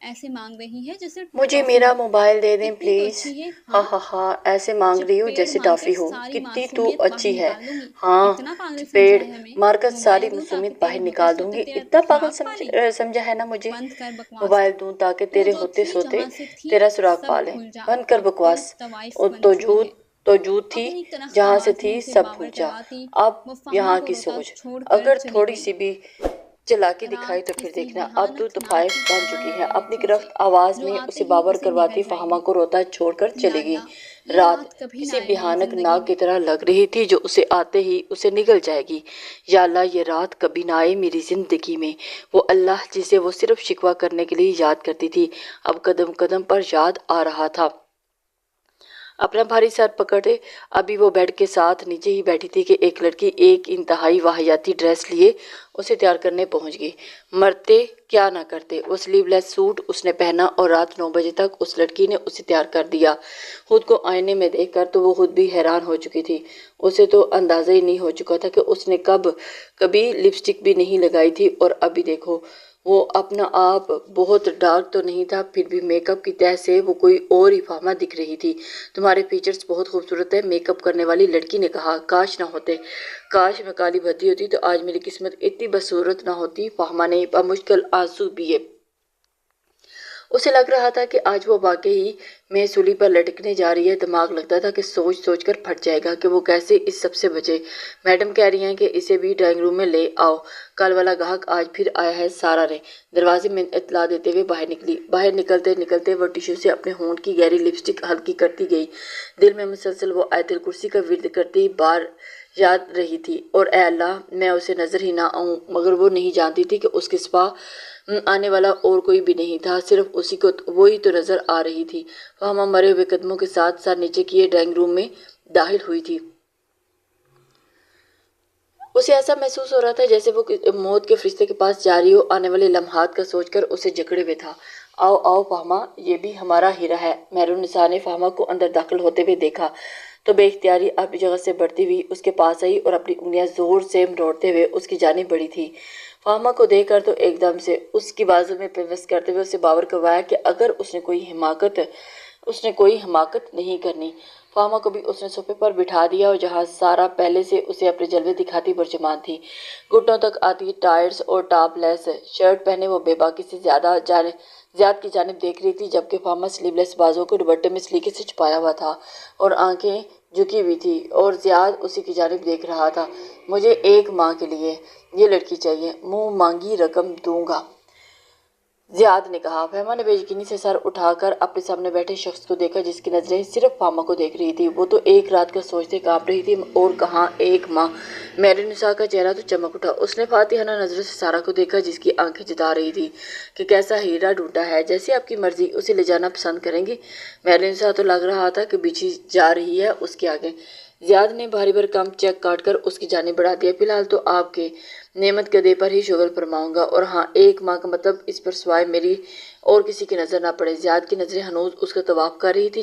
ایسے مانگ رہی ہے جیسے مجھے ٹافی میرا ہو۔ موبائل دے دیں اتنی تو پلیز۔ اچھی ہے، ہاں ہاں ہاں ہاں، ایسے مانگ رہی ہوں چپیڑ جیسے مار کر ٹافی ہو۔ ساری کتنی تو معصومیت باہر اچھی ہے۔ نکال دوں گی۔ ہاں، اتنا پاگل سمجھا چپیڑ ہے ہمیں، مار کر ساری موبائل دوں معصومیت تاکہ باہر تیرے ہوتے نکال دوں سوتے گی۔ تیرا اتنا پاگل سراغ پا لیں۔ سمجھا ہے نا مجھے؟ بند کر بکواس، موبائل دوں تاکہ تو تیرے جو ہوتے تھی سوتے جہاں سے تھی تیرا سراغ سب پا لیں۔ بھول جا، بند کر اب تو بکواس۔ طوائف اور بن تو چکی ہے۔ جھوٹ تھی، اپنی تلخ جہاں سے آواز میں تھی اسے سب باور بھول جا۔ کرواتی اب وہ فہمہ یہاں کو کی روتا سوچ، چھوڑ کر اگر چلی تھوڑی گئی۔ سی بھی چلاکی دکھائی رات تو پھر کسی دیکھنا، اب تو بھیانک ناگ طوائف کی بن طرح چکی ہے۔ لڑ رہی اپنی تھی گرفت آواز جو میں آتے اسے ہی باور اسے نگل کرواتی جائے فاہمہ گی۔ کو روتا چھوڑ کر یا چلے گی۔ اللہ، یہ رات کبھی نہ کسی آئے میری بھیانک زندگی ناگ میں۔ کی طرح لگ رہی تھی جو اسے آتے ہی اسے نگل جائے گی۔ یا اللہ، یہ رات کبھی نہ آئے میری زندگی میں۔ وہ اللہ جسے وہ صرف شکوہ کرنے کے لیے یاد کرتی تھی، اب قدم قدم پر یاد آ رہا تھا۔ اپنا بھاری سر پکڑے ابھی وہ بیڈ کے ساتھ نیچے ہی بیٹھی تھی کہ ایک لڑکی ایک انتہائی واہیاتی ڈریس لیے اسے تیار کرنے پہنچ گئی۔ مرتے کیا نہ کرتے، وہ سلیو لیس سوٹ اس نے پہنا اور رات 9 بجے تک اس لڑکی نے اسے تیار کر دیا۔ خود کو آئینے میں دیکھ کر تو وہ خود بھی حیران ہو چکی تھی۔ اسے تو اندازہ ہی نہیں ہو چکا تھا کہ اس نے کبھی لپسٹک بھی نہیں لگائی تھی، اور ابھی دیکھو وہ اپنا آپ بہت ڈارک تو نہیں تھا، پھر بھی میک اپ کی تہہ سے وہ کوئی اور ہی فاہمہ دکھ رہی تھی۔ تمہارے فیچرز بہت خوبصورت ہیں، میک اپ کرنے والی لڑکی نے کہا۔ کاش نہ ہوتے، کاش میں کالی بھدی ہوتی تو آج میری قسمت اتنی بدصورت نہ ہوتی، فاہمہ نے بمشکل آنسو پیے۔ اسے لگ رہا تھا کہ آج وہ واقعی میں سولی پر لٹکنے جا رہی ہے۔ دماغ لگتا تھا کہ سوچ سوچ کر پھٹ جائے گا کہ وہ کیسے اس سب سے بچے۔ میڈم کہہ رہی ہیں کہ اسے بھی ڈرائنگ روم میں لے آؤ، کل والا گاہک آج پھر آیا ہے، سارا نے دروازے میں اطلاع دیتے ہوئے باہر نکلی۔ باہر نکلتے نکلتے وہ ٹشو سے اپنے ہونٹ کی گہری لپسٹک ہلکی کرتی گئی۔ دل میں مسلسل وہ آیت الکرسی کا ورد کرتی بار یاد رہی تھی، اور اے اللہ میں اسے نظر ہی نہ آؤں، مگر وہ نہیں جانتی تھی کہ اس کے سوا آنے والا اور کوئی بھی نہیں تھا، صرف اسی کو وہی تو نظر آ رہی تھی۔ فاہمہ مرے ہوئے قدموں کے ساتھ سر نیچے کیے ڈرائنگ روم میں داخل ہوئی تھی۔ اسے ایسا محسوس ہو رہا تھا جیسے وہ موت کے فرشتے کے پاس جا رہی ہو، آنے والے لمحات کا سوچ کر اسے جکڑے ہوئے تھا۔ آؤ آؤ فاہمہ، یہ بھی ہمارا ہیرا ہے۔ مہرالنساء نے فاہمہ کو اندر داخل ہوتے ہوئے دیکھا تو بے اختیاری اپنی جگہ سے بڑھتی ہوئی اس کے پاس آئی اور اپنی انگلیاں زور سے مروڑتے ہوئے اس کی جانب بڑھی تھی۔ فاہمہ کو دیکھ کر تو ایک دم سے اس کی بازو میں پیوست کرتے ہوئے اسے باور کروایا کہ اگر اس نے کوئی حماقت نہیں کرنی۔ فاہمہ کو بھی اس نے صوفے پر بٹھا دیا، اور جہاں سارا پہلے سے اسے اپنے جلوے دکھاتی برجمان تھی، گھٹنوں تک آتی ٹائٹس اور ٹاپ لیس شرٹ پہنے وہ بے باکی سے زیاد کی جانب دیکھ رہی تھی، جبکہ فاہمہ سلیو لیس بازوؤں کو دوپٹے میں سلیقے سے چھپایا ہوا تھا اور آنکھیں جھکی ہوئی تھی، اور زیاد اسی کی جانب دیکھ رہا تھا۔ مجھے ایک ماہ کے لیے یہ لڑکی چاہیے، منہ مانگی رقم دوں گا، زیاد نے کہا۔ فاہمہ نے بے یقینی سے سر اٹھا کر اپنے سامنے بیٹھے شخص کو دیکھا جس کی نظریں صرف فاہمہ کو دیکھ رہی تھی۔ وہ تو ایک رات کا سوچتے کانپ رہی تھی، اور کہاں ایک ماہ۔ مہرالنساء کا چہرہ تو چمک اٹھا۔ اس نے فاتحانہ نظروں سے سارا کو دیکھا جس کی آنکھیں جتا رہی تھی کہ کیسا ہیرا ڈھونڈا ہے، جیسی آپ کی مرضی، اسے لے جانا پسند کریں گی؟ مہرالنساء تو لگ رہا تھا کہ بچھی جا رہی ہے اس کے آگے۔ زیاد نے بھاری بھرکم چیک کاٹ کر اس کی جانب بڑھا دیا۔ فی الحال تو آپ کے نعمت گدے پر ہی شغل فرماؤں گا، اور ہاں، ایک ماہ کا مطلب اس پر سوائے میری اور کسی کی نظر نہ پڑے۔ زیاد کی نظریں ہنوز اس کا طواف کر رہی تھی،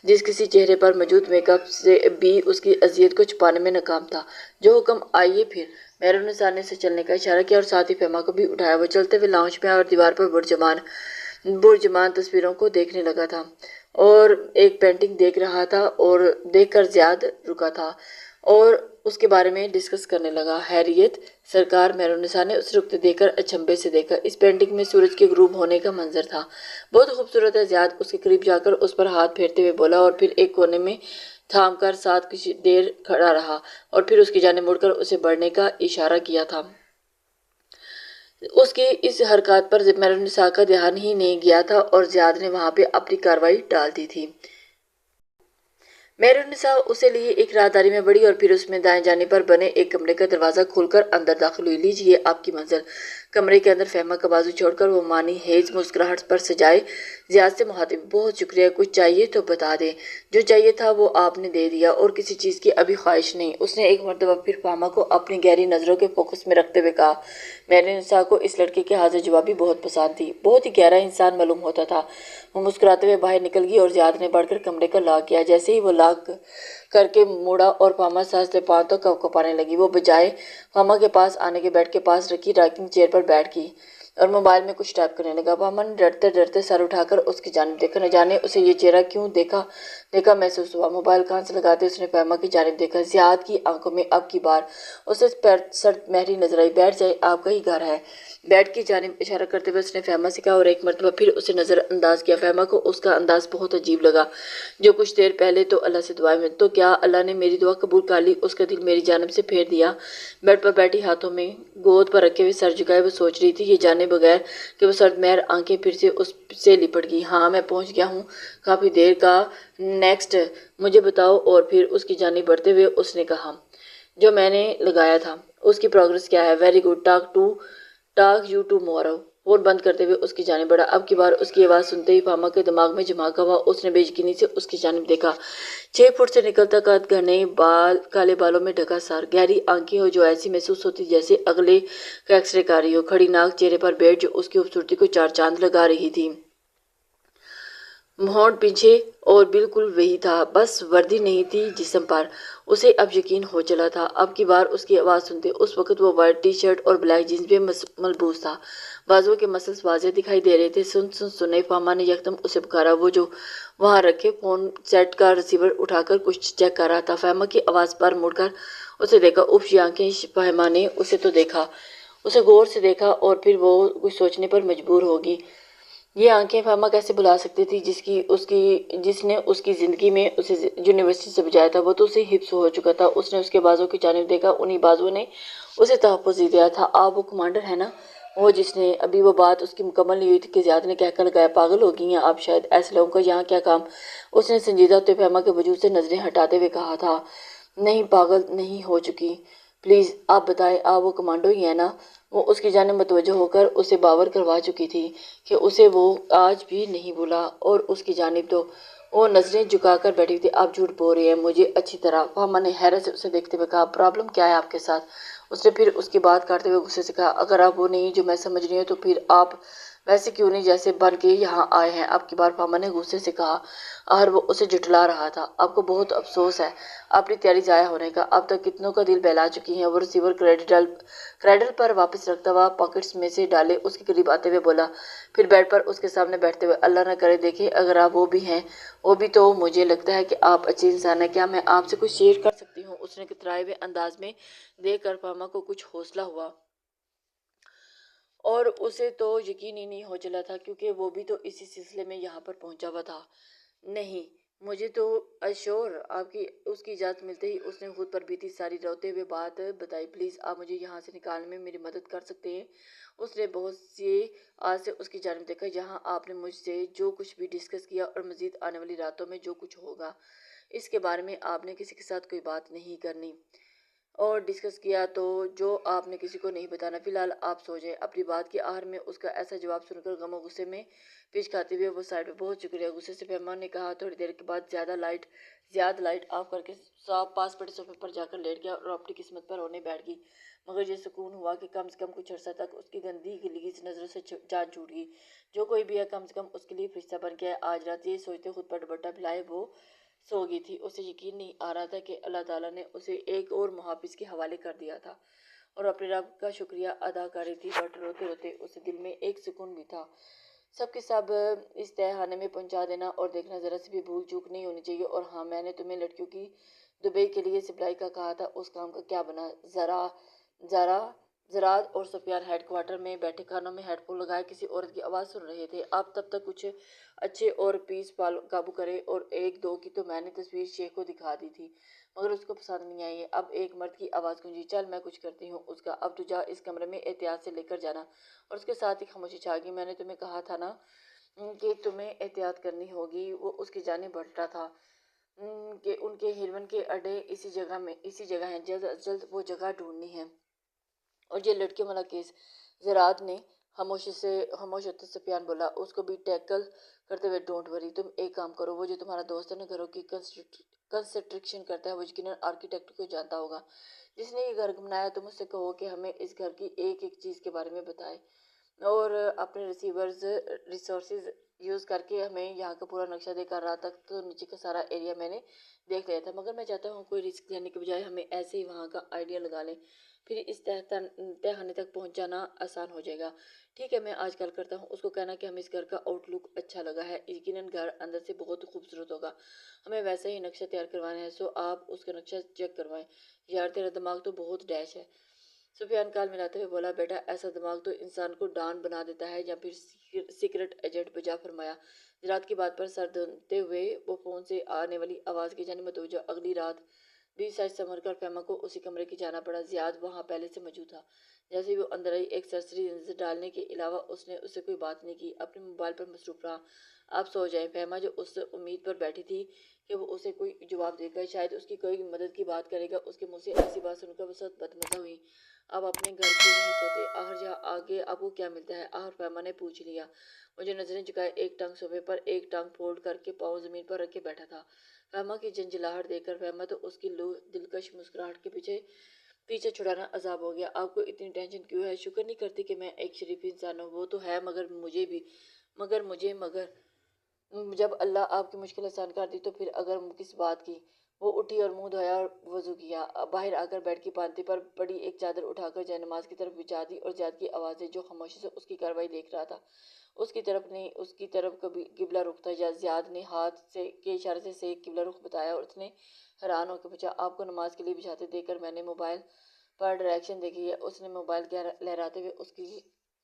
جس کسی چہرے پر موجود میک اپ سے بھی اس کی اذیت کو چھپانے میں ناکام تھا۔ جو حکم، آئیے پھر۔ مہرالنساء نے اسے چلنے کا اشارہ کیا اور ساتھ ہی فاہمہ کو بھی اٹھایا۔ وہ چلتے ہوئے لاؤنج میں آئے اور دیوار پر برجمان تصویروں کو دیکھنے لگا تھا، اور ایک پینٹنگ دیکھ رہا تھا، اور دیکھ کر زیاد رکا تھا اور اس کے بارے میں ڈسکس کرنے لگا۔ حیریت سرکار، مہرالنساء نے اسے رکتے دیکھ کر اچنبھے سے دیکھا۔ اس پینٹنگ میں سورج کے غروب ہونے کا منظر تھا۔ بہت خوبصورت ہے۔ زیاد اس کے قریب جا کر اس پر ہاتھ پھیرتے ہوئے بولا، اور پھر ایک کونے میں تھام کر ساتھ کچھ دیر کھڑا رہا، اور پھر اس کی جانب مڑ کر اسے بڑھنے کا اشارہ کیا تھا۔ اس کی اس حرکات پر مہرالنساء کا دھیان ہی نہیں گیا تھا، اور زیاد نے وہاں پہ اپنی کارروائی ڈال دی تھی۔ مہرالنساء اسے لیے ایک راہداری میں بڑھی، اور پھر اس میں دائیں جانب پر بنے ایک کمرے کا دروازہ کھول کر اندر داخل ہوئی۔ لیجیے آپ کی منزل۔ کمرے کے اندر فاہمہ کا بازو چھوڑ کر وہ معنی خیز مسکراہٹ پر سجائے زیاد سے مخاطب، بہت شکریہ، کچھ چاہیے تو بتا دیں۔ جو چاہیے تھا وہ آپ نے دے دیا، اور کسی چیز کی ابھی خواہش نہیں۔ اس نے ایک مرتبہ پھر فاہمہ کو اپنی گہری نظروں کے فوکس میں رکھتے ہوئے کہا۔ مہرالنساء کو اس لڑکے کی حاضر جوابی بہت پسند تھی، بہت ہی گہرا انسان معلوم ہوتا تھا۔ وہ مسکراتے ہوئے باہر نکل گئی، اور زیاد نے بڑھ کر کمرے کا لاک کیا۔ جیسے ہی وہ لاک کر کے مڑا اور فاہمہ سانس لے پاؤں تک کپکپانے لگی، وہ بجائے فاہمہ کے پاس آنے کے بیڈ کے پاس رکھی راکنگ چیئر پر بیٹھ گئی۔ اور موبائل میں کچھ ٹائپ کرنے لگا۔ فہمہ نے ڈرتے ڈرتے سر اٹھا کر اس کی جانب دیکھا، نہ جانے اسے یہ چہرہ کیوں دیکھا محسوس ہوا۔ موبائل کان سے لگاتے اس نے فہمہ کی جانب دیکھا۔ زیاد کی آنکھوں میں اب کی بار اسے سرد مہری نظر آئی۔ بیٹھ جائے، آپ کا ہی گھر ہے۔ بیڈ کی جانب اشارہ کرتے ہوئے اس نے فہمہ سے کہا اور ایک مرتبہ پھر اسے نظر انداز کیا۔ فہمہ کو اس کا انداز بہت عجیب لگا۔ جو کچھ دیر پہلے تو اللہ سے دعائیں میں تو کیا اللہ نے میری دعا قبول کر لی؟ اس کا دل میری جانب سے پھیر دیا۔ بیڈ پر بیٹھی ہاتھوں میں گود پر رکھے ہوئے سر جھکائے وہ سوچ رہی تھی، یہ جانے بغیر کہ وہ سرد مہر آنکھیں پھر سے اس سے لپٹ گئی۔ ہاں میں پہنچ گیا ہوں کافی دیر کا۔ نیکسٹ مجھے بتاؤ۔ اور پھر اس کی جانب بڑھتے ہوئے اس نے کہا جو میں نے لگایا تھا اس کی پروگریس کیا ہے؟ Very good, talk you tomorrow. Phone بند کرتے ہوئے اس کی جانب بڑھا۔ اب کی بار اس کی آواز سنتے ہی فہمہ کے دماغ میں جھماکا ہوا۔ اس نے بے یقینی سے اس کی جانب دیکھا۔ 6 فٹ سے نکلتا قد، گھنے کالے بالوں میں ڈھکا سر، گہری آنکھیں ہو جو ایسی محسوس ہوتی جیسے اگلے کا ایکس رے کر رہی ہو، کھڑی ناک، چہرے پر بیٹ جو اس کی خوبصورتی کو 4 چاند لگا رہی تھی۔ ہونٹ پیچھے اور بالکل وہی تھا، بس وردی نہیں تھی جسم پر۔ اسے اب یقین ہو چلا تھا۔ اب کی بار اس کی آواز سنتے اس وقت وہ وائٹ ٹی شرٹ اور بلیک جینز میں ملبوس تھا۔ بازوؤں کے مسلز واضح دکھائی دے رہے تھے۔ سنے فہمہ نے یکدم اسے پکارا۔ وہ جو وہاں رکھے فون سیٹ کا ریسیور اٹھا کر کچھ چیک کر رہا تھا۔ فہمہ کی آواز پر مڑ کر اسے دیکھا۔ اف، یہ آنکھیں! فہمہ نے اسے تو دیکھا، اسے غور سے دیکھا اور پھر وہ کچھ سوچنے پر مجبور ہوگی۔ یہ آنکھیں فہمہ کیسے بھلا سکتی تھی جس نے اس کی زندگی میں اسے یونیورسٹی سے بچایا تھا؟ وہ تو اسے حفظ ہو چکا تھا۔ اس نے اس کے بازو کی جانب دیکھا، انہی بازوؤں نے اسے تحفظ دیا تھا۔ آپ وہ کمانڈر ہیں نا؟ وہ جس نے ابھی وہ بات اس کی مکمل نہیں ہوئی تھی کہ زیاد نے کہہ کر لگایا، پاگل ہو گئی ہیں آپ شاید، ایسے لوگوں کا یہاں کیا کام؟ اس نے سنجیدہ ہوتے فہمہ کے وجود سے نظریں ہٹاتے ہوئے کہا تھا، نہیں پاگل نہیں ہو چکی، پلیز آپ بتائیں، آپ وہ کمانڈو ہی ہیں نا؟ وہ اس کی جانب متوجہ ہو کر اسے باور کروا چکی تھی کہ اسے وہ آج بھی نہیں بھولا، اور اس کی جانب تو وہ نظریں جھکا کر بیٹھی تھی۔ آپ جھوٹ بول رہے ہیں مجھے اچھی طرح۔ فہمہ نے حیرت سے اسے دیکھتے ہوئے کہا، پرابلم کیا ہے آپ کے ساتھ؟ اس نے پھر اس کی بات کاٹتے ہوئے غصے سے کہا، اگر آپ وہ نہیں جو میں سمجھ رہی ہوں تو پھر آپ ویسے کیوں نہیں جیسے بن کے یہاں آئے ہیں؟ اب کی بار فہمہ نے غصے سے کہا، اور وہ اسے جھٹلا رہا تھا۔ آپ کو بہت افسوس ہے اپنی تیاری ضائع ہونے کا، اب تک کتنوں کا دل بہلا چکی ہیں۔ وہ ریسیور کریڈل پر واپس رکھتا ہوا پاکٹس میں سے ڈالے اس کے قریب آتے ہوئے بولا، پھر بیڈ پر اس کے سامنے بیٹھتے ہوئے، اللہ نہ کرے دیکھیں اگر آپ وہ بھی ہیں، وہ بھی تو مجھے لگتا ہے کہ آپ اچھے انسان ہیں، کیا میں آپ سے کچھ شیئر کر سکتی ہوں؟ اس نے کترائے ہوئے انداز میں دیکھ کر فہمہ کو کچھ حوصلہ ہوا، اور اسے تو یقین ہی نہیں ہو چلا تھا کیونکہ وہ بھی تو اسی سلسلے میں یہاں پر پہنچا ہوا تھا۔ نہیں مجھے تو اشور آپ کی اس کی اجازت ملتے ہی اس نے خود پر بیتی ساری روتے ہوئے بات بتائی، پلیز آپ مجھے یہاں سے نکالنے میں میری مدد کر سکتے ہیں؟ اس نے بہت سی آس سے اس کی جانب دیکھا، یہاں آپ نے مجھ سے جو کچھ بھی ڈسکس کیا اور مزید آنے والی راتوں میں جو کچھ ہوگا اس کے بارے میں آپ نے کسی کے ساتھ کوئی بات نہیں کرنی، اور ڈسکس کیا تو جو آپ نے کسی کو نہیں بتانا، فی الحال آپ سو جائیں۔ اپنی بات کے آخر میں اس کا ایسا جواب سن کر غم و غصے میں پیچ کھاتے ہوئے وہ سائڈ میں، بہت شکریہ، غصے سے فہمہ نے کہا۔ تھوڑی دیر کے بعد زیاد لائٹ آف کر کے پاس پڑے صوفے پر جا کر لیٹ گیا اور اپنی قسمت پر رونے بیٹھ گئی، مگر یہ سکون ہوا کہ کم سے کم کچھ عرصہ تک اس کی گندی گلیز نظروں سے جان چھوٹ گئی۔ جو کوئی بھی ہے کم سے کم اس کے لیے فرشتہ بن گیا ہے۔ آج رات یہ سوچتے خود پر دوپٹہ پھیلائے وہ سو گئی تھی۔ اسے یقین نہیں آ رہا تھا کہ اللہ تعالیٰ نے اسے ایک اور محافظ کے حوالے کر دیا تھا اور اپنے رب کا شکریہ ادا کر رہی تھی، بٹ روتے روتے اسے دل میں ایک سکون بھی تھا۔ سب کے سب اس تہہ خانے میں پہنچا دینا اور دیکھنا، ذرا سی بھی بھول چوک نہیں ہونی چاہیے۔ اور ہاں، میں نے تمہیں لڑکیوں کی دبئی کے لیے سپلائی کا کہا تھا، اس کام کا کیا بنا؟ زراعت اور سفیان ہیڈ کوارٹر میں بیٹھے کانوں میں ہیڈ فون لگائے کسی عورت کی آواز سن رہے تھے۔ آپ تب تک کچھ اچھے اور پیس قابو کرے، اور 1-2 کی تو میں نے تصویر شیخ کو دکھا دی تھی مگر اس کو پسند نہیں آئی۔ اب ایک مرد کی آواز گونجی، چل میں کچھ کرتی ہوں اس کا، اب تو جا اس کمرے میں احتیاط سے لے کر جانا، اور اس کے ساتھ ہی خاموشی چھا گئی۔ میں نے تمہیں کہا تھا نا کہ تمہیں احتیاط کرنی ہوگی۔ وہ اس کی جانب بڑھتا تھا کہ ان کے ہیروین کے اڈے اسی جگہ ہیں، جلد از جلد وہ جگہ ڈھونڈنی ہے، اور یہ لڑکیوں والا کیس۔ زراعت نے خاموش ہوتے سفیان بولا، اس کو بھی ٹیکل کرتے ہوئے، ڈونٹ وری، تم ایک کام کرو، وہ جو تمہارا دوست ہے نا گھروں کی کنسٹرکشن کرتا ہے، وہ یقیناً آرکیٹیکٹ کو جانتا ہوگا جس نے یہ گھر بنایا، تم اس سے کہو کہ ہمیں اس گھر کی ایک ایک چیز کے بارے میں بتائے، اور اپنے ریسورسز یوز کر کے ہمیں یہاں کا پورا نقشہ دے کر رات تک تو نیچے کا سارا ایریا میں نے دیکھ لیا تھا، مگر میں چاہتا ہوں کوئی رسک لینے کے بجائے ہمیں ایسے ہی وہاں کا آئیڈیا لگا لیں۔ پھر اس تہخانے تک پہنچ جانا آسان ہو جائے گا۔ ٹھیک ہے، میں آج کل کرتا ہوں۔ اس کو کہنا کہ ہمیں اس گھر کا آؤٹ لک اچھا لگا ہے، یقیناً گھر اندر سے بہت خوبصورت ہوگا، ہمیں ویسا ہی نقشہ تیار کروانا ہے، سو آپ اس کا نقشہ چیک کروائیں۔ یار تیرا دماغ تو بہت ڈیش ہے، سفیان کال ملاتے ہوئے بولا۔ بیٹا، ایسا دماغ تو انسان کو ڈان بنا دیتا ہے یا پھر سیکرٹ ایجنٹ، بجا فرمایا۔ زراعت کی بات پر سر دھنتے ہوئے وہ فون سے آنے والی آواز کی جانب متوجہ۔ اگلی رات بھی سج سنور کر فہمہ کو اسی کمرے کی جانا پڑا۔ زیاد وہاں پہلے سے موجود تھا۔ جیسے ہی وہ اندر آئی، ایک سرسری نظر ڈالنے کے علاوہ اس نے اسے کوئی بات نہیں کی، اپنے موبائل پر مصروف رہا۔ آپ سو جائیں، فہمہ جو اس امید پر بیٹھی تھی کہ وہ اسے کوئی جواب دے گا، شاید اس کی کوئی مدد کی بات کرے گا، اس کے منہ سے ایسی بات سن کر وہ سخت بدمزہ ہوئی۔ آپ اپنے گھر کیوں نہیں سوتے؟ آخر جہاں آگے آپ کو کیا ملتا ہے؟ آخر فہمہ نے پوچھ لیا۔ وہ جو نظریں جھکائے ایک ٹانگ صوفے پر، ایک ٹانگ فولڈ کر کے پاؤں زمین پر رکھ کے بیٹھا تھا۔ فہمہ کی جھنجھلاہٹ دیکھ کر فہمہ تو اس کی دلکش مسکراہٹ کے پیچھے چھڑانا عذاب ہو گیا۔ آپ کو اتنی ٹینشن کیوں ہے؟ شکر نہیں کرتی کہ میں ایک شریف انسان ہوں؟ وہ تو ہے، مگر جب اللہ آپ کی مشکل آسان کر دی تو پھر اگر کس بات کی؟ وہ اٹھی اور منہ دھویا اور وضو کیا۔ باہر آ کر بیڈ کی پانتی پر پڑی ایک چادر اٹھا کر جائے نماز کی طرف بچھا دی اور زیاد کی آوازیں جو خاموشی سے اس کی کارروائی دیکھ رہا تھا، اس کی طرف نہیں، اس کی طرف کبھی قبلہ رخ تھا۔ زیاد نے ہاتھ کے اشارے سے صحیح قبلہ رخ بتایا اور اس نے حیران ہو کے پوچھا، آپ کو نماز کے لیے بچھاتے دیکھ کر میں نے موبائل پر ڈائریکشن دیکھی ہے؟ اس نے موبائل کے لہراتے ہوئے اس کی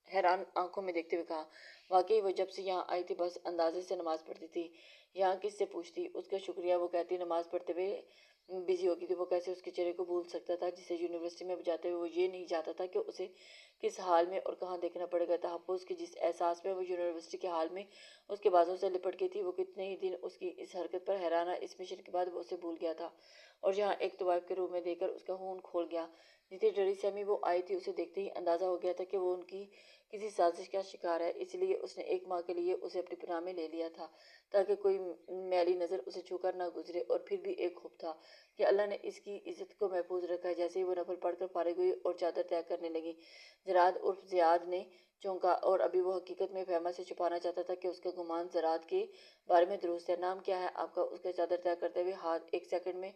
حیران آنکھوں میں دیکھتے ہوئے کہا۔ واقعی وہ جب سے یہاں آئی تھی بس اندازے سے نماز پڑھتی تھی، یہاں کس سے پوچھتی؟ اس کا شکریہ، وہ کہتی نماز پڑھتے ہوئے بزی ہوگی تھی۔ وہ کیسے اس کے چہرے کو بھول سکتا تھا جسے یونیورسٹی میں جاتے ہوئے وہ یہ نہیں جانتا تھا کہ اسے کس حال میں اور کہاں دیکھنا پڑے گا۔ تحفظ کے جس احساس میں وہ یونیورسٹی کے حال میں اس کے بازوں سے لپٹ گئی تھی، وہ کتنے ہی دن اس کی اس حرکت پر حیران رہا۔ اس مشن کے بعد وہ اسے بھول گیا تھا اور یہاں ایک طوائف کے روح میں دیکھ کر اس کا خون کھول گیا۔ جتنی ڈری سہمی وہ آئی تھی، اسے دیکھتے ہی اندازہ ہو گیا تھا کہ وہ ان کی کسی سازش کا شکار ہے، اس لیے اس نے ایک ماہ کے لیے اسے اپنی پناہ میں لے لیا تھا تاکہ کوئی میلی نظر اسے چھو کر نہ گزرے۔ اور پھر بھی ایک خوف تھا کہ اللہ نے اس کی عزت کو محفوظ رکھا ہے۔ جیسے ہی وہ نفل پڑھ کر فارغ ہوئی اور چادر طے کرنے لگی، زراعت عرف زیاد نے چونکا، اور ابھی وہ حقیقت میں فہمہ سے چھپانا چاہتا تھا کہ اس کا گمان زراعت کے بارے میں درست ہے۔ نام کیا ہے آپ کا؟ اس کا چادر طے کرتے ہوئے ہاتھ ایک سیکنڈ میں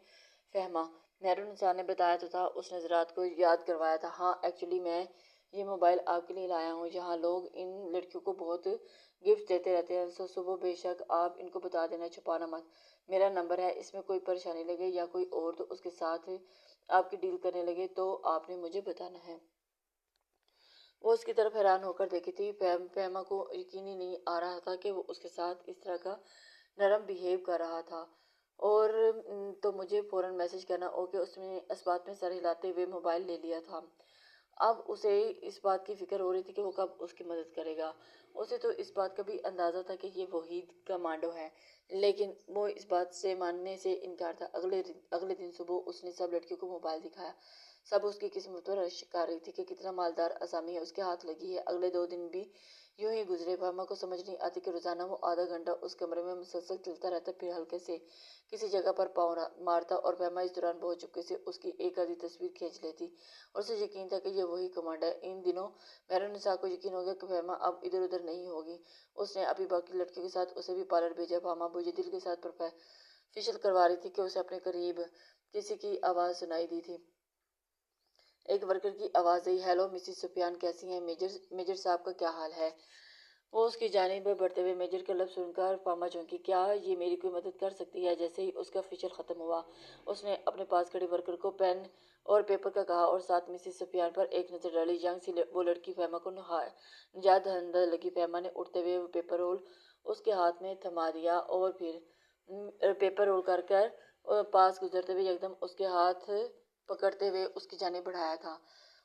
فہمہ۔ مہرون نساء نے بتایا تو تھا، اس نے زراعت کو یاد کروایا تھا۔ ہاں، ایکچولی میں یہ موبائل آپ کے لیے لایا ہوں، یہاں لوگ ان لڑکیوں کو بہت گفٹ دیتے رہتے ہیں، سو صبح بے شک آپ ان کو بتا دینا، چھپانا مت۔ میرا نمبر ہے، اس میں کوئی پریشانی لگے یا کوئی اور تو اس کے ساتھ آپ کی ڈیل کرنے لگے تو آپ نے مجھے بتانا ہے۔ وہ اس کی طرف حیران ہو کر دیکھی تھی۔ فہمہ کو یقین ہی نہیں آ رہا تھا کہ وہ اس کے ساتھ اس طرح کا نرم بیہیو کر رہا تھا۔ اور تو مجھے فوراً میسج کرنا۔ اوکے، اس نے اس بات میں سر ہلاتے ہوئے موبائل لے لیا تھا۔ اب اسے اس بات کی فکر ہو رہی تھی کہ وہ کب اس کی مدد کرے گا۔ اسے تو اس بات کا بھی اندازہ تھا کہ یہ وحید کمانڈو ہے، لیکن وہ اس بات سے ماننے سے انکار تھا۔ اگلے دن صبح اس نے سب لڑکیوں کو موبائل دکھایا۔ سب اس کی قسمت پر رشک کر رہی تھی کہ کتنا مالدار اسامی ہے اس کے ہاتھ لگی ہے۔ اگلے 2 دن بھی یوں ہی گزرے۔ فہمہ کو سمجھ نہیں آتی کہ روزانہ وہ آدھا گھنٹہ اس کمرے میں مسلسل چلتا رہتا، پھر ہلکے سے کسی جگہ پر پاؤں مارتا اور فہمہ اس دوران بہت چپکے سے اس کی ایک آدھی تصویر کھینچ لیتی اور اسے یقین تھا کہ یہ وہی کمانڈ ہے۔ ان دنوں مہرون نساء کو یقین ہو گیا کہ فہمہ اب ادھر ادھر نہیں ہوگی۔ اس نے ابھی باقی لڑکیوں کے ساتھ اسے بھی پارلر بھیجا۔ فہمہ بوجھے دل کے ساتھ فیشل کروا رہی تھی کہ اسے اپنے قریب کسی کی آواز سنائی دی تھی۔ ایک ورکر کی آواز آئی، ہیلو مسز سفیان، کیسی ہیں؟ میجر صاحب کا کیا حال ہے؟ وہ اس کی جانب بڑھتے ہوئے میجر کا لفظ سن کر فہمہ چونکی۔ کیا یہ میری کوئی مدد کر سکتی ہے؟ جیسے ہی اس کا فیشل ختم ہوا، اس نے اپنے پاس کھڑے ورکر کو پین اور پیپر کا کہا اور ساتھ مسز سفیان پر ایک نظر ڈالی۔ ینگ سی وہ لڑکی فہمہ کو نجات دہندہ لگی۔ فہمہ نے اٹھتے ہوئے وہ پیپر رول اس کے ہاتھ میں تھما دیا اور پھر پیپر رول کر پاس گزرتے ہوئے یکدم اس کے ہاتھ پکڑتے ہوئے اس کی جانب بڑھایا تھا،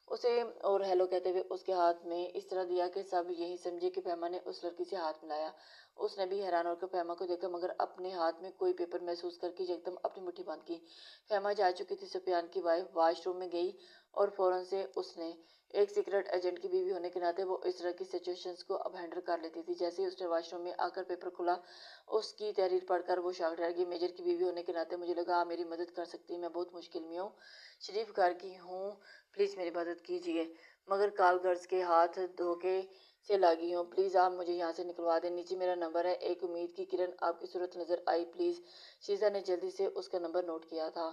اسے اور ہیلو کہتے ہوئے اس کے ہاتھ میں اس طرح دیا کہ سب یہی سمجھے کہ فہمہ نے اس لڑکی سے ہاتھ ملایا۔ اس نے بھی حیران ہو کر فہمہ کو دیکھا مگر اپنے ہاتھ میں کوئی پیپر محسوس کر کے یکدم اپنی مٹھی بند کی۔ فہمہ جا چکی تھی۔ سفیان کی وائف واش روم میں گئی اور فوراً سے اس نے ایک سیکرٹ ایجنٹ کی بیوی ہونے کے ناطے وہ اس طرح کی سچویشنز کو اب ہینڈل کر لیتی تھی۔ جیسے ہی اس نے واش روم میں آ کر پیپر کھولا، اس کی تحریر پڑھ کر وہ شاکڈ رہ گئی۔ میجر کی بیوی ہونے کے ناطے مجھے لگا آپ میری مدد کر سکتی ہیں، میں بہت مشکل میں ہوں، شریف گھر کی ہوں، پلیز میری مدد کیجیے۔ مگر کال گرلز کے ہاتھ دھوکے سے لاگی ہوں، پلیز آپ مجھے یہاں سے نکلوا دیں، نیچے میرا نمبر ہے۔ ایک امید کی کرن آپ کی صورت نظر آئی، پلیز۔ شیزا نے جلدی سے اس کا نمبر نوٹ کیا تھا۔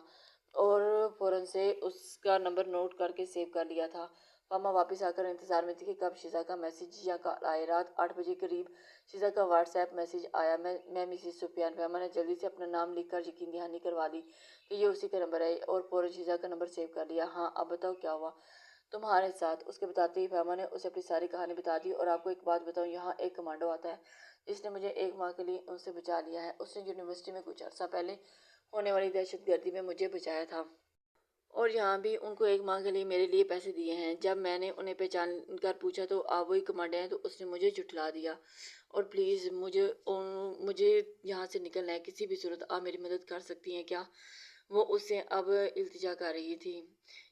اور فوراً سے اس کا نمبر نوٹ کر کے سیو کر لیا تھا۔ فاہمہ واپس آ کر انتظار میں تھی کہ کب شیزا کا میسج یا کال آئے۔ رات 8 بجے قریب شیزا کا واٹس ایپ میسج آیا، میں مسز سفیان۔ فاہمہ نے جلدی سے اپنا نام لکھ کر یقین دہانی کروا لی کہ یہ اسی کا نمبر ہے اور فوراً شیزا کا نمبر سیو کر لیا۔ ہاں اب بتاؤ کیا ہوا تمہارے ساتھ؟ اس کے بتاتے ہی فاہمہ نے اسے اپنی ساری کہانی بتا دی۔ اور آپ کو ایک بات بتاؤں، یہاں ایک کمانڈو آتا ہے جس نے مجھے 1 ماہ کے لیے ان سے بچا لیا ہے۔ اس نے یونیورسٹی میں کچھ عرصہ پہلے ہونے والی دہشت گردی میں مجھے بچایا تھا، اور یہاں بھی ان کو 1 ماہ کے لیے میرے لیے پیسے دیے ہیں۔ جب میں نے انہیں پہچان کر پوچھا تو آپ وہی کمانڈو ہیں، تو اس نے مجھے جھٹلا دیا۔ اور پلیز مجھے یہاں سے نکلنا ہے، کسی بھی صورت آپ میری مدد کر سکتی ہیں کیا؟ وہ اس سے اب التجا کر رہی تھی۔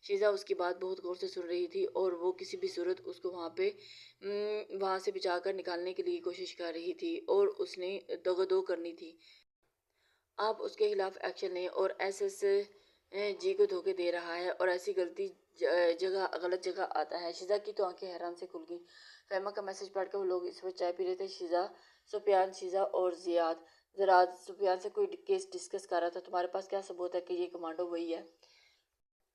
شیزا اس کی بات بہت غور سے سن رہی تھی اور وہ کسی بھی صورت اس کو وہاں سے بچا کر نکالنے کے لیے کوشش کر رہی تھی، اور اس نے دغدغہ کرنی تھی۔ آپ اس کے خلاف ایکشن لیں، اور ایس ایس جی کو دھوکے دے رہا ہے اور ایسی غلط جگہ آتا ہے۔ شیزا کی تو آنکھیں حیران سے کھل گئیں۔ فہمہ کا میسج پڑھ کر وہ لوگ اس وقت چائے پی رہے تھے، سفیان، شیزا اور زراعت سفیان سے کوئی کیس ڈسکس کر رہا تھا۔ تمہارے پاس کیا ثبوت ہے کہ یہ کمانڈو وہی ہے؟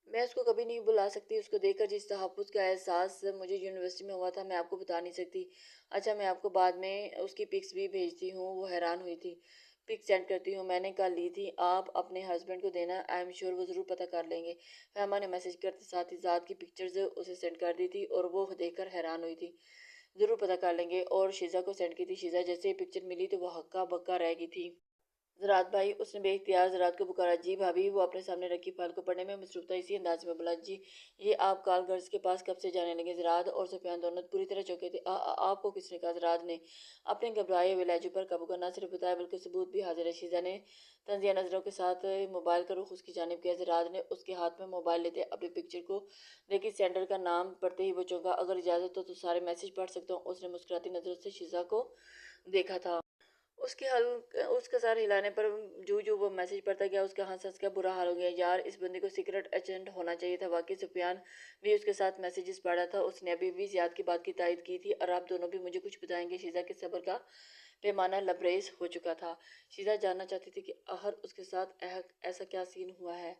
میں اس کو کبھی نہیں بلا سکتی۔ اس کو دیکھ کر جس تحفظ کا احساس مجھے یونیورسٹی میں ہوا تھا میں آپ کو بتا نہیں سکتی۔ اچھا میں آپ کو بعد میں اس کی پکس بھی بھیجتی ہوں۔ وہ حیران ہوئی تھی۔ پک سینڈ کرتی ہوں، میں نے کل لی تھی، آپ اپنے ہسبینڈ کو دینا، آئی ایم شیور وہ ضرور پتہ کر لیں گے۔ فہمہ نے میسج کرتے ساتھ ہی ذات کی پکچرز اسے سینڈ کر دی تھی اور وہ دیکھ کر حیران ہوئی تھی۔ ضرور پتہ کر لیں گے، اور شیزا کو سینڈ کی تھی۔ شیزا جیسے ہی پکچر ملی تو وہ ہکا بکا رہ گئی تھی۔ زراعت بھائی، اس نے بے اختیار زراعت کو پکارا۔ جی بھابھی۔ وہ اپنے سامنے رکھی فائل کو پڑھنے میں مصروف تھا، اسی انداز میں بولا، جی یہ آپ کال گرلز کے پاس کب سے جانے لگے؟ زراعت اور سفیان دونوں پوری طرح چونکے تھے۔ آپ کو کس نے کہا؟ زراعت نے اپنے گھبرائے ہوئے لہجے پر قابو کرنا صرف بتایا بلکہ ثبوت بھی حاضر ہے۔ شیزا نے طنزیہ نظروں کے ساتھ موبائل کا رخ اس کی جانب کیا۔ زراعت نے اس کے ہاتھ میں موبائل لیتے اپنی پکچر کو دیکھی۔ سینڈر کا نام پڑھتے ہی وہ چونکا۔ اگر اجازت ہو تو سارے میسج پڑھ سکتا ہوں؟ اس نے مسکراتی نظروں سے شیزا کو دیکھا تھا۔ اس کا سر ہلانے پر جو وہ میسج پڑھتا گیا اس کا ہنس کا برا حال ہو گیا۔ یار اس بندے کو سیکرٹ ایجنٹ ہونا چاہیے تھا۔ واقعی سفیان بھی اس کے ساتھ میسیجز پڑھ رہا تھا۔ اس نے ابھی بھی زیاد کی بات کی تائید کی تھی، اور آپ دونوں بھی مجھے کچھ بتائیں گے؟ شیزا کے صبر کا پیمانہ لبریز ہو چکا تھا۔ شیزا جاننا چاہتی تھی کہ آخر اس کے ساتھ ایسا کیا سین ہوا ہے۔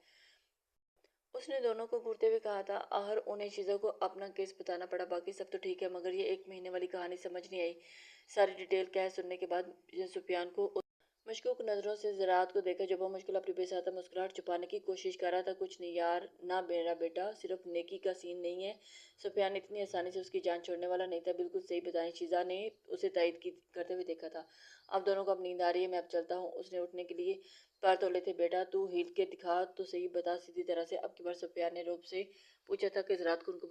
اس نے دونوں کو گھورتے ہوئے کہا تھا۔ آخر انہیں شیزا کو اپنا کیس بتانا پڑا۔ باقی سب تو ٹھیک ہے، مگر یہ 1 مہینے والی کہانی سمجھ نہیں آئی۔ ساری ڈیٹیل کہہ سننے کے بعد سفیان کو مشکوک نظروں سے زراعت کو دیکھا، جب وہ مشکل اپنی بے ساختہ مسکراہٹ چھپانے کی کوشش کر رہا تھا۔ کچھ نہیں یار، نہ میرا بیٹا صرف نیکی کا سین نہیں ہے۔ سفیان اتنی آسانی سے اس کی جان چھوڑنے والا نہیں تھا۔ بالکل صحیح بتائیں۔ شیزا نے اسے تائید کرتے ہوئے دیکھا تھا۔ آپ دونوں کو اب نیند آ رہی ہے، میں اب چلتا ہوں۔ اس نے اٹھنے کے لیے پیر تولے تھے۔ بیٹا تو ہل کے دکھا تو صحیح، بتا سیدھی طرح سے۔ اب کی بار سفیان نے روب سے پوچھا تھا کہ زراعت کو ان کو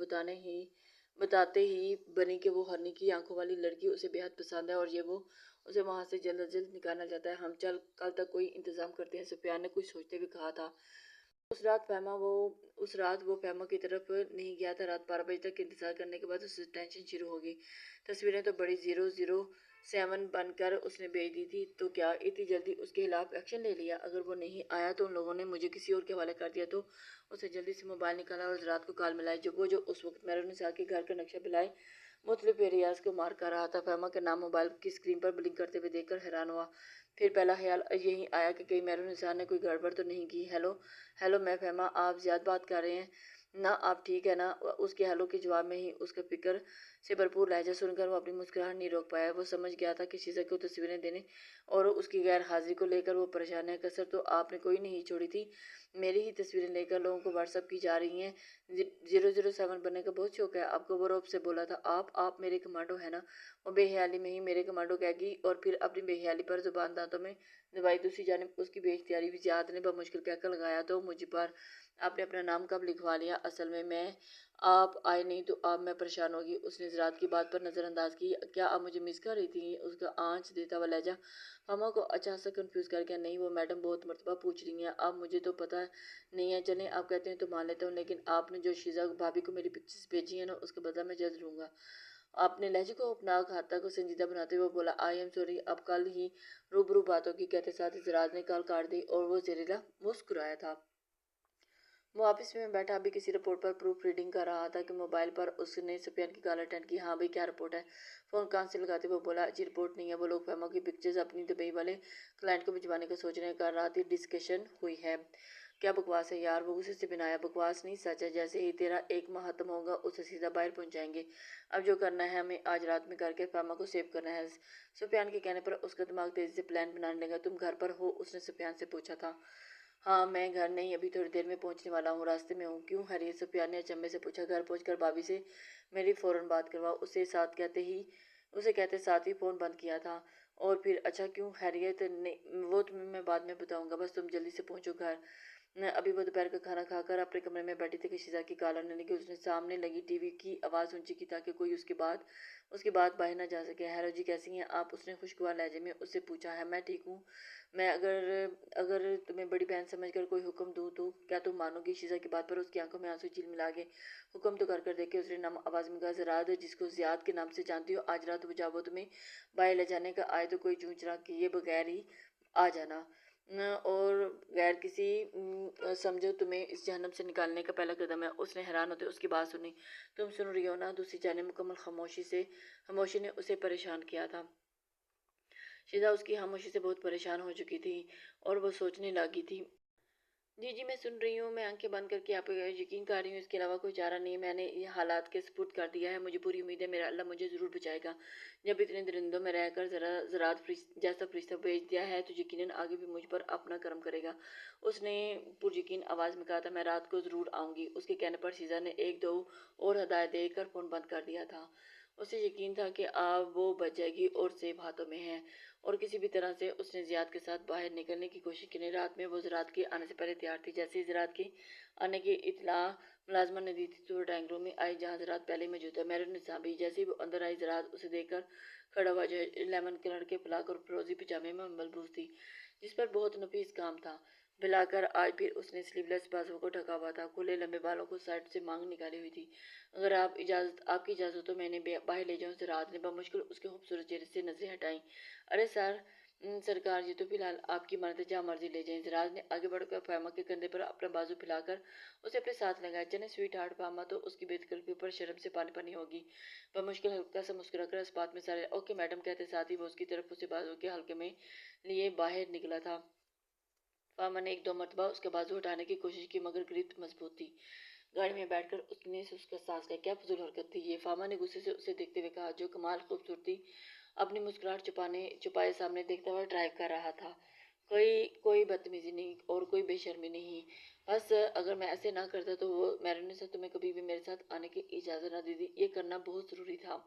بتاتے ہی بنی کہ وہ ہرنی کی آنکھوں والی لڑکی اسے بے حد پسند ہے اور وہ اسے وہاں سے جلد از جلد نکالنا چاہتا ہے۔ ہم کل تک کوئی انتظام کرتے ہیں، سفیان نے کچھ سوچتے ہوئے کہا تھا۔ اس رات وہ فہمہ کی طرف نہیں گیا تھا۔ رات 12 بجے تک انتظار کرنے کے بعد اسے ٹینشن شروع ہو گئی۔ تصویریں تو بڑی 007 بن کر اس نے بھیج دی تھی، تو کیا اتنی جلدی اس کے خلاف ایکشن لے لیا؟ اگر وہ نہیں آیا تو ان لوگوں نے مجھے کسی اور کے حوالے کر دیا تو؟ اسے جلدی سے موبائل نکالا اور زراعت کو کال ملائی، جو اس وقت مہرالنساء کے گھر کا نقشہ بلائے مختلف ایریاز کو مارک کر رہا تھا۔ فہمہ کا نام موبائل کی اسکرین پر بلنک کرتے ہوئے دیکھ کر حیران ہوا۔ پھر پہلا خیال یہی آیا کہ کہیں مہرالنساء نے کوئی گڑبڑ تو نہیں کی۔ ہیلو میں فہمہ، آپ زیاد بات کر رہے ہیں نا؟ آپ ٹھیک ہے نا؟ اس کے ہیلو کے جواب میں ہی اس کا فکر سے بھرپور لہجہ سن کر وہ اپنی مسکراہٹ نہیں روک پایا۔ وہ سمجھ گیا تھا کہ شیزا کو تصویریں دینے اور اس کی غیر حاضری کو لے کر وہ پریشان ہے۔ کسر تو آپ نے کوئی نہیں چھوڑی تھی، میری ہی تصویریں لے کر لوگوں کو واٹس ایپ کی جا رہی ہیں۔ 007 بننے کا بہت شوق ہے آپ کو؟ وہ روب سے بولا تھا۔ آپ میرے کمانڈو ہیں نا؟ وہ بے خیالی میں ہی میرے کمانڈو کہے گی، اور پھر اپنی بے خیالی پر زبان دانتوں میں دبائی۔ دوسری جانب اس کی بے اختیاری بھی زیاد نے بمشکل کہہ کر لگایا، تو مجھ پر آپ نے اپنا نام کب لکھوا لیا؟ اصل میں آپ آئے نہیں تو اب میں پریشان ہوگی۔ اس نے زراعت کی بات پر نظر انداز کی۔ کیا آپ مجھے مس کر رہی تھیں؟ اس کا آنچ دیتا ہوا لہجہ فہمہ کو اچھا خاصا کنفیوز کر گیا۔ نہیں، وہ میڈم بہت مرتبہ پوچھ رہی ہیں، اب مجھے تو پتہ نہیں ہے۔ چلیں آپ کہتے ہیں تو مان لیتا ہوں، لیکن آپ نے جو شیزا بھابھی کو میری پکچرز بھیجی ہیں نا، اس کا بدلہ میں جلد لوں گا۔ اپنے لہجے کو اپناک حادثہ کو سنجیدہ بناتے ہوئے وہ بولا، آئی ایم سوری، اب کل ہی روبرو بات ہوگی۔ کہتے ساتھ ہی زراعت نے کال کاٹ دی اور وہ زہریلا مسکرایا تھا۔ وہ آفس میں بیٹھا ابھی کسی رپورٹ پر پروف ریڈنگ کر رہا تھا کہ موبائل پر اس نے سفیان کی کال اٹینڈ کی۔ ہاں بھائی، کیا رپورٹ ہے؟ فون کان سے لگاتے وہ بولا، جی رپورٹ نہیں ہے، وہ لوگ فہمہ کی پکچرز اپنی دبئی والے کلائنٹ کو بھجوانے کا سوچ رہے ہیں، کل رات ہی ڈسکشن ہوئی ہے۔ کیا بکواس ہے یار، وہ غصے سے بنایا۔ بکواس نہیں، سچ ہے، جیسے ہی تیرا ایک ماہ ختم ہوگا اسے سیدھا باہر پہنچ جائیں گے۔ اب جو کرنا ہے ہمیں آج رات میں کر کے فاہمہ کو سیو کرنا ہے۔ سفیان کے کہنے پر اس کا دماغ تیزی سے پلان بنانے لگا۔ تم گھر پر ہو؟ اس نے سفیان سے پوچھا تھا۔ ہاں میں گھر نہیں، ابھی تھوڑی دیر میں پہنچنے والا ہوں، راستے میں ہوں۔ کیوں خیریت؟ سفیان نے اچنبھے سے پوچھا۔ گھر پہنچ کر بھابھی سے میری فوراً بات کرواؤ، اسے کہتے ساتھ ہی فون بند کیا تھا۔ اور پھر اچھا کیوں خیریت؟ وہ تمہیں میں بعد میں بتاؤں گا، بس تم جلدی سے پہنچو گھر۔ ابھی وہ دوپہر کا کھانا کھا کر اپنے کمرے میں بیٹھی تھی کہ شیزا کی کال آنے لگی۔ اس نے سامنے لگی ٹی وی کی آواز اونچی کی تاکہ کوئی اس کی بات باہر نہ جا سکے۔ ہیلو جی، کیسی ہیں آپ؟ اس نے خوشگوار لہجے میں اس سے پوچھا ہے۔ میں ٹھیک ہوں۔ میں اگر تمہیں بڑی بہن سمجھ کر کوئی حکم دوں تو کیا تم مانو گی؟ شیزا کی بات پر اس کی آنکھوں میں آنسو جھلملا گئے۔ حکم تو کر دیکھے، اس نے نم آواز میں کہا۔ زراعت، جس کو زیاد کے نام سے جانتی ہو، آج رات جب وہ تمہیں باہر لے جانے کا آئے تو کوئی چون چرا کیے بغیر ہی آ جانا، اور غیر کسی سمجھو تمہیں اس جہنم سے نکالنے کا پہلا قدم ہے۔ اس نے حیران ہوتے اس کی بات سنی۔ تم سن رہی ہو نا؟ دوسری جانب مکمل خاموشی نے اسے پریشان کیا تھا۔ شیزا اس کی خاموشی سے بہت پریشان ہو چکی تھی اور وہ سوچنے لگی تھی۔ جی میں سن رہی ہوں، میں آنکھیں بند کر کے آپ یقین کر رہی ہوں، اس کے علاوہ کوئی چارہ نہیں۔ میں نے یہ حالات کے سپرد کر دیا ہے، مجھے پوری امید ہے میرا اللہ مجھے ضرور بچائے گا۔ جب اتنے درندوں میں رہ کر زراعت جیسا فرشتہ بھیج دیا ہے تو یقیناً آگے بھی مجھ پر اپنا کرم کرے گا، اس نے پریقین آواز میں کہا تھا۔ میں رات کو ضرور آؤں گی۔ اس کے کہنے پر شیزا نے ایک دو اور ہدایت دے کر فون بند کر دیا تھا۔ اسے یقین تھا کہ اب وہ بچ جائے گی اور سیب ہاتھوں میں ہے، اور کسی بھی طرح سے اس نے زیاد کے ساتھ باہر نکلنے کی کوشش کی۔ رات میں وہ زراعت کے آنے سے پہلے تیار تھی۔ جیسے ہی زراعت کے آنے کی اطلاع ملازمہ نے دی تھی تو وہ ڈرائنگ روم میں آئی جہاں زراعت پہلے ہی موجود تھا۔ میرن نساء بھی۔ جیسے ہی وہ اندر آئی، زراعت اسے دیکھ کر کھڑا ہوا، جو لیمن کلر کے فراق اور فروزی پجامے میں ملبوس تھی، جس پر بہت نفیس کام تھا۔ بلا کر آج پھر اس نے سلیو لیس بازوؤں کو ڈھکا ہوا تھا، کھلے لمبے بالوں کو سائڈ سے مانگ نکالی ہوئی تھی۔ اگر آپ کی اجازت ہو میں انہیں باہر لے جاؤں؟ زراعت نے بمشکل اس کے خوبصورت چہرے سے نظریں ہٹائیں۔ ارے سرکار جی، تو فی الحال آپ کی مرضی، جہاں مرضی لے جائیں۔ زراعت نے آگے بڑھ کر فاہمہ کے کندھے پر اپنا بازو پھیلا کر اسے اپنے ساتھ لگایا۔ چلیں سویٹ ہارٹ، فاہمہ تو اس کی بے تکلفی پر شرم سے پانی پانی ہوگی۔ بمشکل ہلکا سا مسکرا کر اس بات میں سارے اوکے میڈم کہتے ساتھ ہی وہ اس کی طرف اسے بازو کے حلقے میں لیے باہر نکلا تھا۔ فاہمہ نے ایک دو مرتبہ اس کا بازو ہٹانے کی کوشش کی مگر گرفت مضبوط تھی۔ گاڑی میں بیٹھ کر اس نے اس کا سانس لیا۔ کیا فضول حرکت تھی یہ؟ فاہمہ نے غصے سے اسے دیکھتے ہوئے کہا، جو کمال خوبصورتی اپنی مسکراہٹ چھپائے سامنے دیکھتا ہوا ڈرائیو کر رہا تھا۔ کوئی بدتمیزی نہیں اور کوئی بے شرمی نہیں، بس اگر میں ایسے نہ کرتا تو وہ میرن نساء تمہیں کبھی بھی میرے ساتھ آنے کی اجازت نہ دیتی۔ یہ کرنا بہت ضروری تھا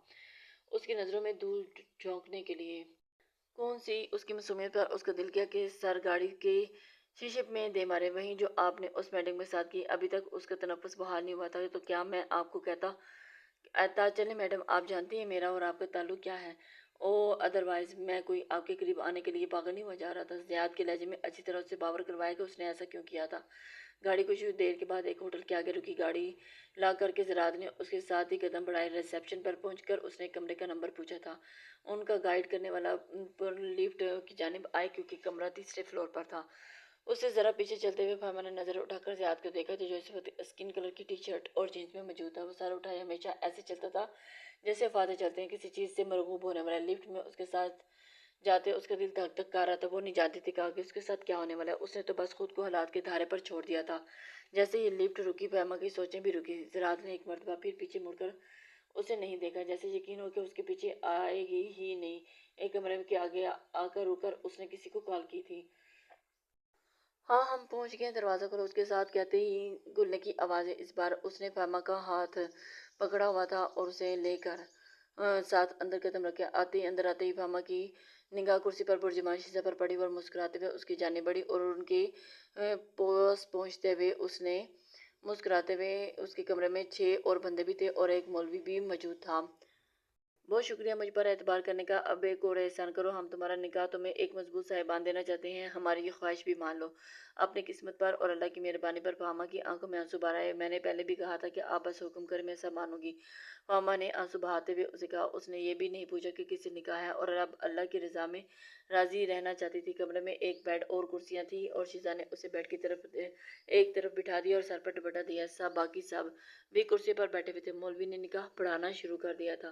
اس کی نظروں میں دھول جھونکنے کے لیے۔ کون سی؟ اس کی معصومیت پر اس کا دل کیا کہ سر گاڑی کے شیشے میں دے مارے۔ وہیں جو آپ نے اس میڈم کے ساتھ کی، ابھی تک اس کا تنفس بحال نہیں ہوا تھا تو کیا میں آپ کو کہتا چلیں میڈم، آپ جانتی ہیں میرا اور آپ کا تعلق کیا ہے؟ او ادروائز میں کوئی آپ کے قریب آنے کے لیے پاگل نہیں ہوا جا رہا تھا۔ زیاد کے لہجے میں اچھی طرح اسے باور کروایا کہ اس نے ایسا کیوں کیا تھا۔ گاڑی کچھ دیر کے بعد ایک ہوٹل کے آگے رکی۔ گاڑی لا کر کے زراعت نے اس کے ساتھ ہی قدم بڑھائے۔ ریسیپشن پر پہنچ کر اس نے کمرے کا نمبر پوچھا تھا۔ ان کا گائیڈ کرنے والا پر لفٹ کی جانب آئے کیونکہ کمرہ تیسرے فلور پر تھا۔ اس سے ذرا پیچھے چلتے ہوئے فاہمہ نے نظر اٹھا کر زیاد کو دیکھا جو اس وقت اسکن کلر کی ٹی شرٹ اور جینز میں موجود تھا۔ وہ سر اٹھائے ہمیشہ ایسے چلتا تھا جیسے افواطے چلتے ہیں، کسی چیز سے مرغوب ہونے والا۔ لفٹ میں اس کے ساتھ جاتے اس کا دل دھک دھک کر رہا تھا۔ وہ نہیں جانتی تھی کہ آگے اس کے ساتھ کیا ہونے والا ہے۔ اس نے تو بس خود کو حالات کے دھارے پر چھوڑ دیا تھا۔ جیسے ہی لفٹ رکی، فاہمہ کی سوچیں بھی رکی۔ زراعت نے ایک مرتبہ پھر پیچھے مڑ کر اسے نہیں دیکھا، جیسے یقین ہو کہ اس کے پیچھے آئے گی ہی نہیں۔ ایک کمرے کے آگے آ کر رک کر اس نے کسی کو کال کی تھی۔ ہاں ہم پہنچ گئے، دروازہ کھولو، اس کے ساتھ کہتے ہی گلنے کی آوازیں۔ اس بار اس نے فاہمہ کا ہاتھ پکڑا ہوا تھا اور اسے لے کر ساتھ اندر قدم رکھے۔ اندر آتے ہی فاہمہ کی نگاہ کرسی پر پرجمان شیزا پر پڑی اور مسکراتے ہوئے اس کی جانب بڑھی اور ان کے پاس پہنچتے ہوئے اس نے مسکراتے ہوئے اس کے کمرے میں 6 اور بندے بھی تھے اور ایک مولوی بھی موجود تھا۔ بہت شکریہ مجھ پر اعتبار کرنے کا، اب ایک اور احسان کرو، ہم تمہارا نکاح تمہیں ایک مضبوط صاحبان دینا چاہتے ہیں، ہماری یہ خواہش بھی مان لو۔ اپنی قسمت پر اور اللہ کی مہربانی پر۔ فاہمہ کی آنکھوں میں آنسو بھر آئے۔ میں نے پہلے بھی کہا تھا کہ آپ بس حکم کریں، میں سب مانوں گی۔ فاہمہ نے آنسو بہاتے ہوئے اسے کہا۔ اس نے یہ بھی نہیں پوچھا کہ کس سے نکاح ہے اور اب اللہ کی رضا میں راضی رہنا چاہتی تھی۔ کمرے میں ایک بیڈ اور کرسیاں تھیں اور شیزا نے اسے بیڈ کی ایک طرف بٹھا دیا اور سر پر دوپٹہ دیا۔ باقی سب بھی کرسی پر بیٹھے ہوئے تھے۔ مولوی نے نکاح پڑھانا شروع کر دیا تھا۔